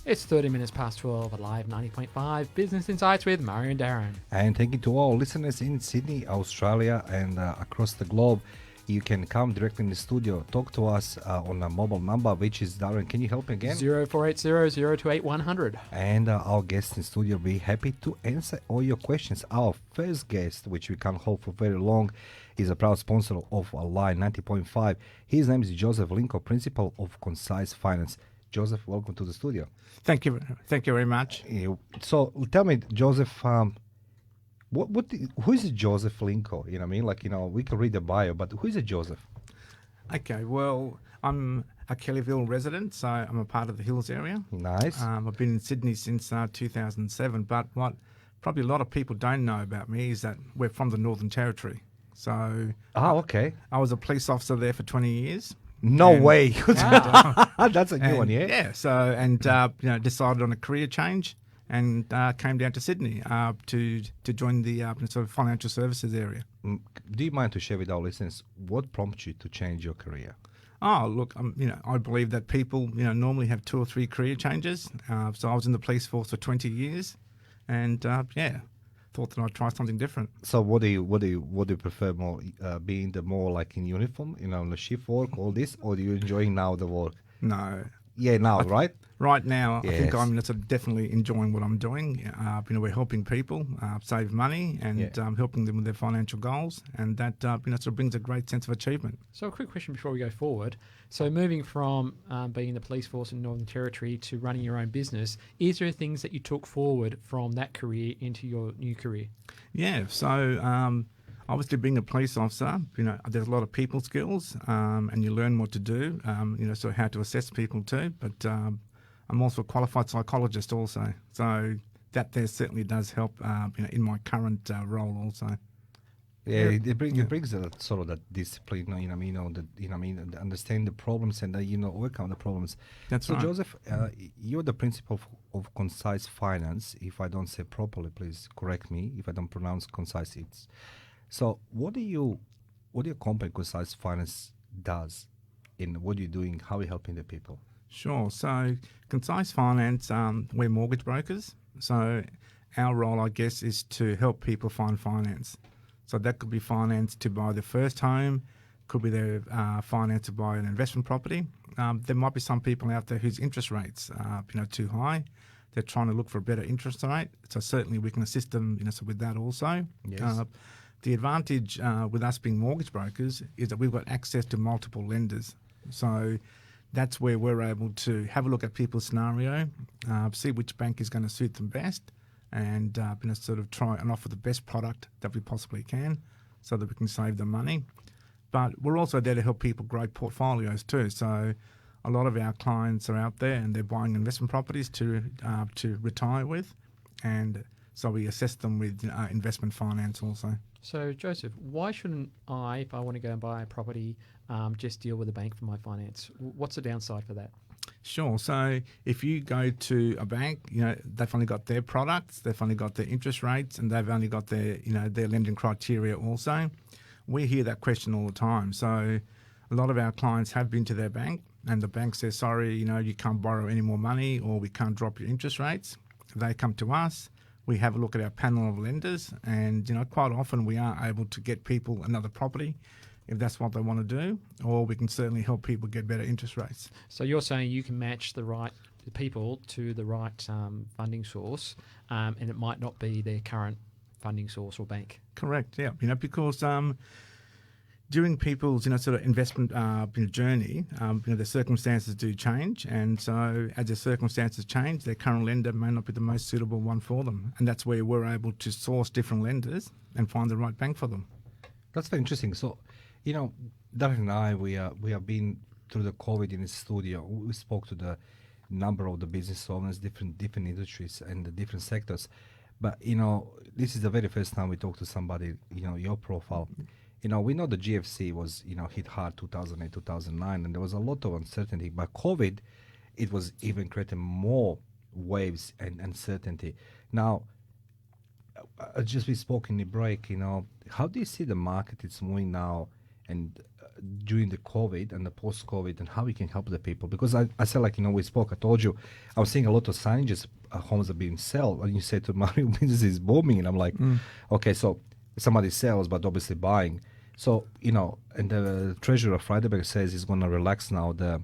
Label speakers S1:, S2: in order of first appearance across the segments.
S1: It's 30 minutes past 12 at Live 90.5 Business Insights with Mario and Darren.
S2: And thank you to all listeners in Sydney, Australia, and across the globe. You can come directly in the studio, talk to us on a mobile number, which is, Darren, can you help me again?
S1: 0480 028 100.
S2: And our guests in studio will be happy to answer all your questions. Our first guest, which we can't hold for very long, is a proud sponsor of Live 90.5. His name is Joseph Linco, Principal of Concise Finance. Joseph, welcome to the studio.
S3: Thank you very much.
S2: So tell me, Joseph, who is Joseph Linco? You know what I mean? Like, we can read the bio, but who is Joseph?
S3: Okay, well, I'm a Kellyville resident, so I'm a part of the Hills area.
S2: Nice.
S3: I've been in Sydney since 2007, but what probably a lot of people don't know about me is that we're from the Northern Territory. So,
S2: okay.
S3: I was a police officer there for 20 years.
S2: No way. That's a new one, yeah?
S3: Yeah, so, decided on a career change and came down to Sydney to join the sort of financial services area.
S2: Do you mind to share with our listeners what prompted you to change your career?
S3: Oh, look, I believe that people, normally have 2 or 3 career changes. So I was in the police force for 20 years and, thought that I'd try something different.
S2: So what do you prefer more, being the more like in uniform, the shift work, all this, or do you enjoying now the work?
S3: No.
S2: Yeah, now, right?
S3: Right now,
S2: Yes.
S3: I think I'm sort of definitely enjoying what I'm doing. We're helping people save money and helping them with their financial goals, and that sort of brings a great sense of achievement.
S1: So a quick question before we go forward. So moving from being in the police force in Northern Territory to running your own business, is there things that you took forward from that career into your new career?
S3: Yeah, so obviously being a police officer, there's a lot of people skills and you learn what to do, so how to assess people too. But I'm also a qualified psychologist also. So that there certainly does help, in my current role also.
S2: Yeah, it brings that sort of that discipline, understand the problems and overcome the problems.
S3: That's
S2: so
S3: right.
S2: Joseph, you're the principal of Concise Finance. If I don't say properly, please correct me. If I don't pronounce concise, it's so. What do your company Concise Finance does? What are you doing? How are you helping the people?
S3: Sure. So Concise Finance, we're mortgage brokers. So our role, I guess, is to help people find finance. So that could be finance to buy their first home, could be their finance to buy an investment property. There might be some people out there whose interest rates are too high. They're trying to look for a better interest rate. So certainly we can assist them so with that also.
S2: Yes.
S3: The advantage with us being mortgage brokers is that we've got access to multiple lenders. So that's where we're able to have a look at people's scenario, see which bank is going to suit them best, and sort of try and offer the best product that we possibly can so that we can save them money. But we're also there to help people grow portfolios too. So a lot of our clients are out there and they're buying investment properties to retire with, and so we assess them with investment finance also.
S1: So Joseph, why shouldn't I, if I want to go and buy a property, just deal with a bank for my finance? What's the downside for that?
S3: Sure. So if you go to a bank, they've only got their products, they've only got their interest rates, and they've only got their, their lending criteria also. We hear that question all the time. So a lot of our clients have been to their bank and the bank says, sorry, you can't borrow any more money or we can't drop your interest rates. They come to us. We have a look at our panel of lenders and, quite often we are able to get people another property if that's what they want to do, or we can certainly help people get better interest rates.
S1: So you're saying you can match the right people to the right funding source, and it might not be their current funding source or bank.
S3: Correct, yeah. Because during people's sort of investment journey, their circumstances do change, and so as their circumstances change, their current lender may not be the most suitable one for them, and that's where we're able to source different lenders and find the right bank for them.
S2: That's very interesting. So, Darren and I, we have been through the COVID in the studio. We spoke to the number of the business owners, different industries and the different sectors. But, this is the very first time we talk to somebody, your profile. We know the GFC was, hit hard 2008, 2009, and there was a lot of uncertainty. But COVID, it was even creating more waves and uncertainty. Now, just we spoke in the break, how do you see the market it's moving now? And during the COVID and the post-COVID and how we can help the people. Because I said, like, we spoke, I told you, I was seeing a lot of signages, homes are being sold. And you said to Mario, business is booming. And I'm like, okay, so somebody sells, but obviously buying. So, and the treasurer of Freiberg says he's going to relax now the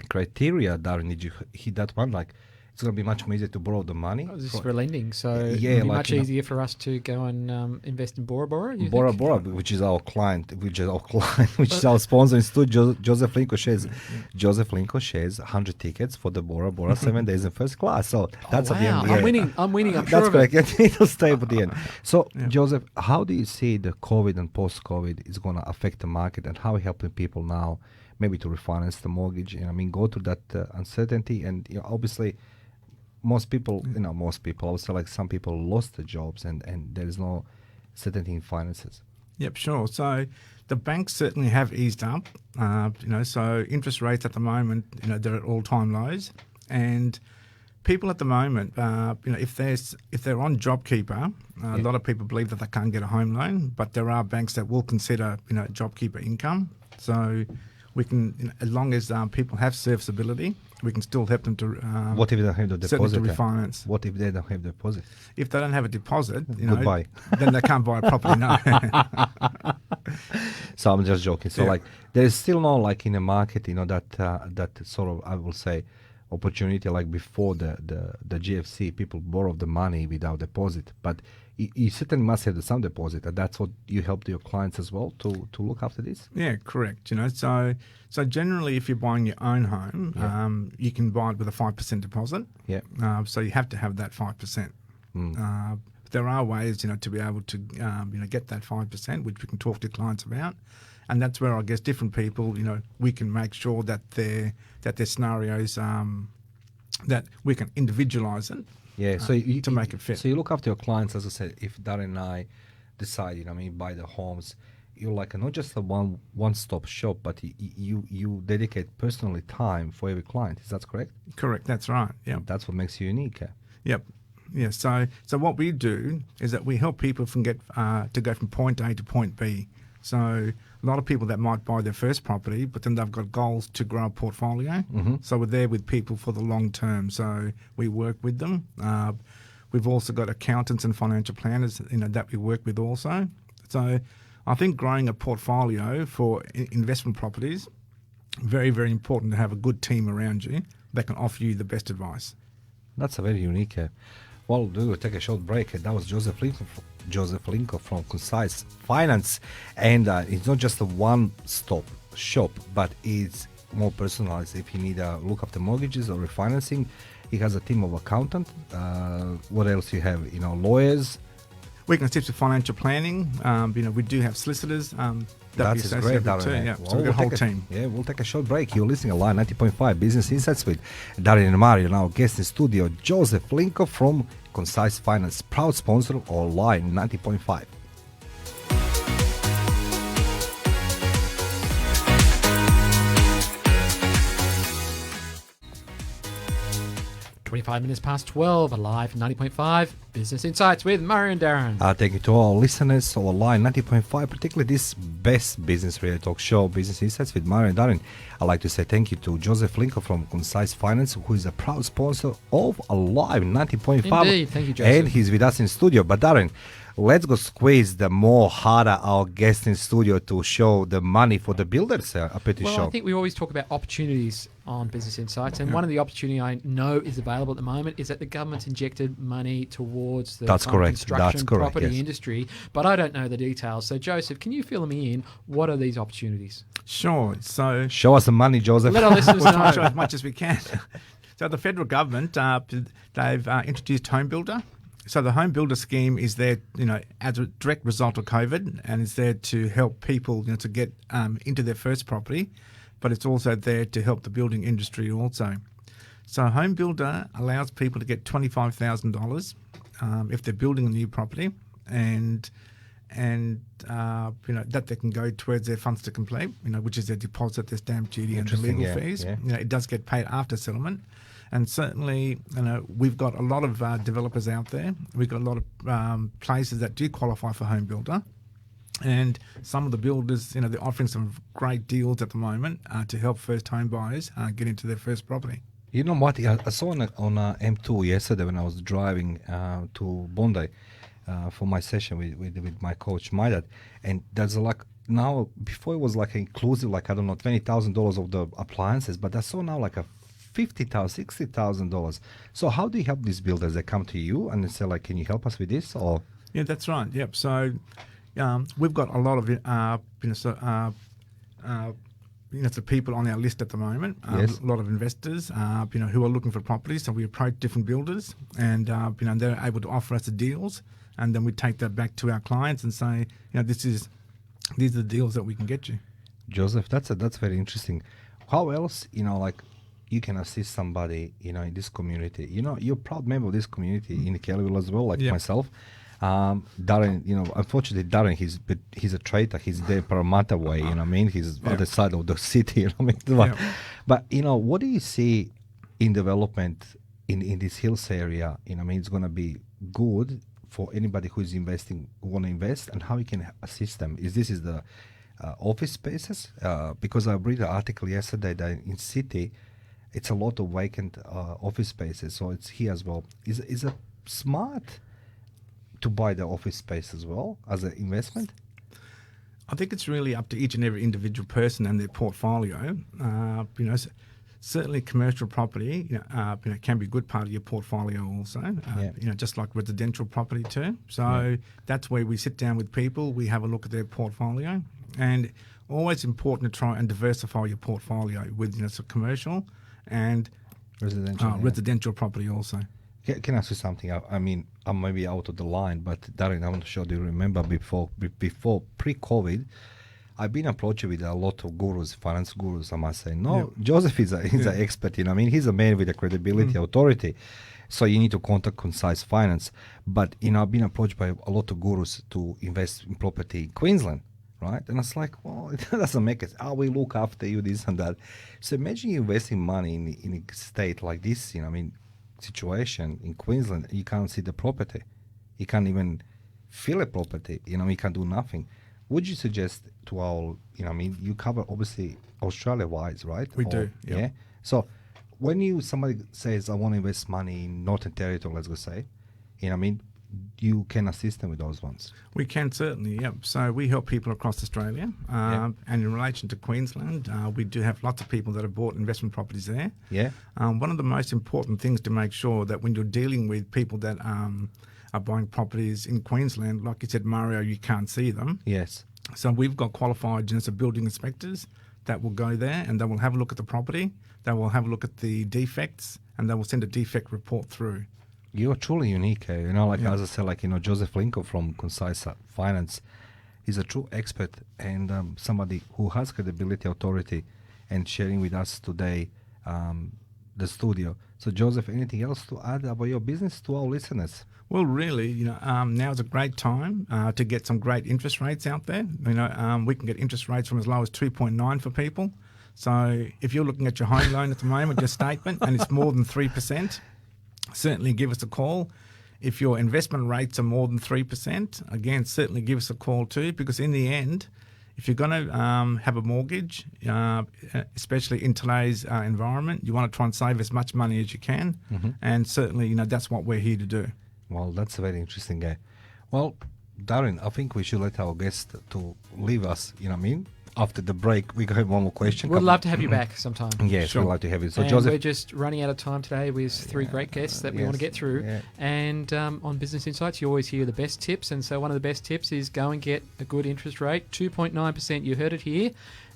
S2: criteria. Darren, did you hit that one? Like, it's going to be much more easier to borrow the money.
S1: This is for lending, so
S2: Yeah,
S1: it'll be
S2: like,
S1: much easier for us to go and invest in Bora Bora. You
S2: Bora
S1: think?
S2: Bora, which is our client, which is our sponsor in studio, Joseph Linco shares. Joseph Linco shares 100 tickets for the Bora Bora 7 days in first class. So that's at the end.
S1: I'm winning. I'm sure
S2: That's
S1: of it.
S2: correct. It'll stay at the end. So, Joseph, how do you see the COVID and post-COVID is going to affect the market, and how are you helping people now, maybe to refinance the mortgage? And I mean, go through that uncertainty, and obviously. Most people, I would say, like, some people lost their jobs and there is no certainty in finances.
S3: Yep, sure. So the banks certainly have eased up. So interest rates at the moment, they're at all-time lows, and people at the moment, if they're on JobKeeper, a lot of people believe that they can't get a home loan, but there are banks that will consider, JobKeeper income. So we can, as long as people have serviceability, we can still help them to.
S2: What if they don't have the deposit?
S3: To refinance.
S2: What if they don't have the deposit?
S3: If they don't have a deposit,
S2: Goodbye.
S3: Then they can't buy a property. No.
S2: So I'm just joking. So like, there is still no, like, in the market, that sort of, I will say, opportunity like before the GFC. People borrow the money without deposit, but you certainly must have some deposit, and that's what you help your clients as well to look after this.
S3: Yeah, correct. So generally, if you're buying your own home, you can buy it with a 5% deposit.
S2: Yeah.
S3: So you have to have that 5%. There are ways, to be able to, get that 5%, which we can talk to clients about, and that's where I guess different people, we can make sure that their scenarios, that we can individualise it.
S2: Yeah, so
S3: to make it fit.
S2: So you look after your clients, as I said. If Darren and I decide, buy the homes, you're like not just a one-stop shop, but you dedicate personally time for every client. Is that correct?
S3: Correct. That's right. Yeah.
S2: That's what makes you unique.
S3: Yep. Yeah. So what we do is that we help people to go from point A to point B. So a lot of people that might buy their first property, but then they've got goals to grow a portfolio. So we're there with people for the long term. So we work with them. We've also got accountants and financial planners, that we work with also. So I think growing a portfolio for investment properties, very, very important to have a good team around you that can offer you the best advice.
S2: That's a very unique. Well, we will take a short break. That was Joseph Linco from Concise Finance, and it's not just a one-stop shop, but it's more personalized. If you need to look after mortgages or refinancing, he has a team of accountants. What else you have? Lawyers.
S3: We can assist with financial planning. We do have solicitors.
S2: That's great, Darren.
S3: Yeah. So we've got a whole team.
S2: Yeah, we'll take a short break. You're listening to Line 90.5 Business Insights with Darren and Mario. Now, guest in studio, Joseph Linco from Concise Finance, proud sponsor of Line 90.5.
S1: 25 minutes past 12, alive 90.5 Business Insights with Mario and Darren.
S2: Thank you to all listeners of Line 90.5, particularly this best business radio talk show, Business Insights with Mario and Darren. I'd like to say thank you to Joseph Linco from Concise Finance, who is a proud sponsor of Alive 90.5.
S1: Indeed, thank you, Joseph.
S2: And he's with us in studio. But Darren, let's go squeeze the more harder our guest in studio to show the money for the builders. A pretty
S1: Well,
S2: show.
S1: I think we always talk about opportunities on Business Insights, and one of the opportunity I know is available at the moment is that the government's injected money towards the
S2: That's correct.
S1: construction
S2: That's correct,
S1: property
S2: yes.
S1: industry, but I don't know the details. So, Joseph, can you fill me in? What are these opportunities?
S3: Sure. So
S2: Show us the money, Joseph.
S1: Let our listeners
S3: we'll try to show
S1: know.
S3: as much as we can. So the federal government, they've introduced Home Builder. So the Home Builder scheme is there, as a direct result of COVID, and it's there to help people, to get into their first property, but it's also there to help the building industry also. So Home Builder allows people to get $25,000 if they're building a new property, and that they can go towards their funds to complete, which is their deposit, their stamp duty, and the legal fees.
S2: Yeah.
S3: It does get paid after settlement. And certainly, we've got a lot of developers out there. We've got a lot of places that do qualify for Home Builder. And some of the builders, they're offering some great deals at the moment to help first home buyers get into their first property.
S2: You know what? I saw on M2 yesterday when I was driving to Bondi for my session with my coach, my dad, and there's now, before it was inclusive, I don't know, $20,000 of the appliances, but I saw now a $50,000, $60,000. So how do you help these builders? They come to you and they say can you help us with this? Or
S3: Yeah, that's right. Yep. So we've got a lot of the people on our list at the moment.
S2: Yes.
S3: A lot of investors, who are looking for properties. So we approach different builders, and they're able to offer us the deals, and then we take that back to our clients and say, these are the deals that we can get you.
S2: Joseph, that's very interesting. How else, you can assist somebody, in this community? You're a proud member of this community in Kellyville as well,
S3: Yep.
S2: myself. Darren, unfortunately, Darren, he's a traitor. He's there Parramatta way, He's
S3: Yeah.
S2: other side of the city,
S3: Yeah.
S2: But, what do you see in development in this hills area? It's going to be good for anybody who is investing, who want to invest, and how you can assist them. Is the office spaces? Because I read an article yesterday that in city, it's a lot of vacant office spaces. So it's here as well. Is it smart to buy the office space as well as an investment?
S3: I think it's really up to each and every individual person and their portfolio. Certainly commercial property, can be a good part of your portfolio also. Just like residential property too. So that's where we sit down with people. We have a look at their portfolio, and always important to try and diversify your portfolio with some commercial and residential property also.
S2: Can I say something? I mean, I'm maybe out of the line, but Darren, I'm not sure. Do you remember before pre-COVID, I've been approached with a lot of gurus, finance gurus, I must say. No,
S3: Yeah.
S2: Joseph is an expert, he's a man with a credibility, authority. So you need to contact Concise Finance. But, I've been approached by a lot of gurus to invest in property in Queensland, right? And it's well, it doesn't make it. We look after you, this and that. So imagine you investing money in a state like this, situation in Queensland. You can't see the property. You can't even feel a property. You can't do nothing. Would you suggest to our, you cover obviously Australia-wise, right?
S3: We do, yeah.
S2: Yeah. So when somebody says, I want to invest money in Northern Territory, let's go say, you can assist them with those ones.
S3: We can certainly, yep. So we help people across Australia. And in relation to Queensland, we do have lots of people that have bought investment properties there.
S2: Yeah.
S3: One of the most important things to make sure that when you're dealing with people that are buying properties in Queensland, like you said, Mario, you can't see them.
S2: Yes.
S3: So we've got qualified building inspectors that will go there and they will have a look at the property. They will have a look at the defects and they will send a defect report through.
S2: You're truly unique. As I said, Joseph Linco from Concise Finance is a true expert and somebody who has credibility, authority, and sharing with us today the studio. So, Joseph, anything else to add about your business to our listeners?
S3: Well, really, now is a great time to get some great interest rates out there. We can get interest rates from as low as 2.9 for people. So if you're looking at your home loan at the moment, your statement, and it's more than 3%, certainly give us a call. If your investment rates are more than 3%, again, certainly give us a call too, because in the end, if you're going to have a mortgage, especially in today's environment, you want to try and save as much money as you can. Mm-hmm. And certainly, that's what we're here to do.
S2: Well, that's a very interesting guy. Well, Darren, I think we should let our guest to leave us, After the break, we have one more question.
S1: We'd love to have you back sometime.
S2: Yes,
S3: sure.
S2: we'd like to have you. So,
S1: and
S2: Joseph,
S1: we're just running out of time today with three great guests that we want to get through.
S2: Yeah.
S1: And on Business Insights, you always hear the best tips. And so one of the best tips is go and get a good interest rate, 2.9%. You heard it here.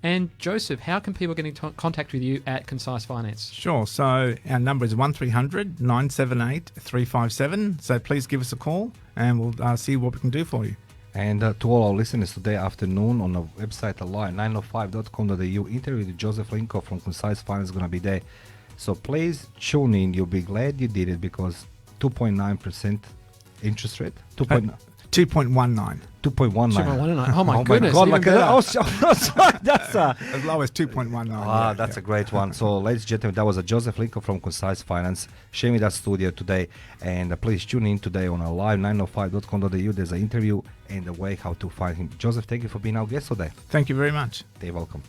S1: And Joseph, how can people get in contact with you at Concise Finance?
S3: Sure. So our number is 1300 978 357. So please give us a call and we'll see what we can do for you.
S2: And to all our listeners today afternoon on the website align905.com.au, interview with Joseph Linco from Concise Finance is going to be there. So please tune in. You'll be glad you did it because 2.9% interest rate. 2.9.
S3: 2.19.
S2: 2.19.
S1: Oh my goodness!
S2: God!
S1: even
S2: Like
S1: better.
S2: that's
S3: As low as 2.19.
S2: that's a great one. So, ladies and gentlemen, that was a Joseph Linco from Concise Finance sharing with us studio today. And please tune in today on our live 905.com.au. There's an interview and the way how to find him. Joseph, thank you for being our guest today.
S3: Thank you very much.
S2: You're welcome.